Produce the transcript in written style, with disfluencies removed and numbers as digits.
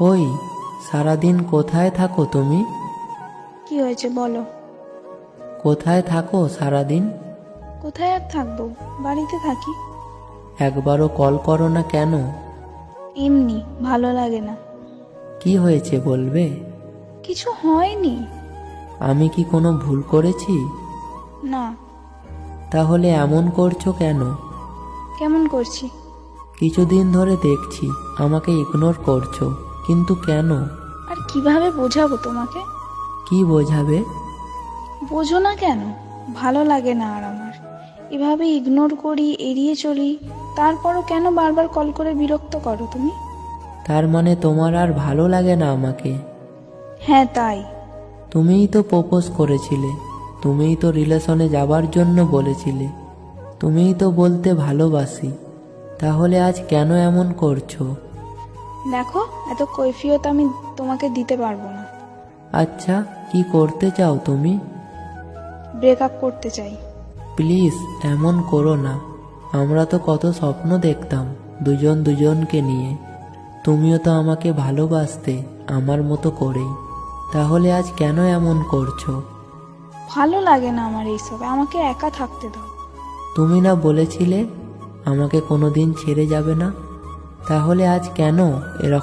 ওই, সারাদিন কোথায় থাকো তুমি? কি হয়েছে বলো? কোথায় থাকো সারাদিন? কোথায় আর থাকবো, বাড়িতে থাকি। একবারও কল করো না কেন? এমনি, ভালো লাগে না। কি হয়েছে বলবে? কিছু হয়নি। আমি কি কোনো ভুল করেছি? না। তাহলে এমন করছো কেন? কেমন করছি? কিছুদিন ধরে দেখছি আমাকে ইগনোর করছো, কিন্তু কেন? আর কিভাবে বোঝাবো তোমাকে? কি বোঝাবে? বোঝো না কেন? ভালো লাগে না আর আমার। এভাবে ইগনোর করি, এড়িয়ে চলি, তারপরও কেন বারবার কল করে বিরক্ত করো তুমি? তার মানে তোমার আর ভালো লাগে না আমাকে? হ্যাঁ, তাই। তুমিই তো প্রপোজ করেছিলে, তুমিই তো রিলেশনে যাবার জন্য বলেছিলে, তুমিই তো বলতে ভালোবাসি। তাহলে আজ কেন এমন করছো? দেখো, এত কৈফিয়ত আমি তোমাকে দিতে পারবো না। আচ্ছা, কি করতে চাও তুমি? ব্রেকআপ করতে চাই। প্লিজ এমন করো না। আমরা তো কত স্বপ্ন দেখতাম দুজন দুজনকে নিয়ে। তুমিও তো আমাকে ভালোবাসতে আমার মতো করেই। তাহলে আজ কেন এমন করছো? ভালো লাগে না আমার এইসব, আমাকে একা থাকতে দাও। তুমি না বলেছিলে আমাকে কোনোদিন ছেড়ে যাবে না? তাহলে আজ কেন এরকম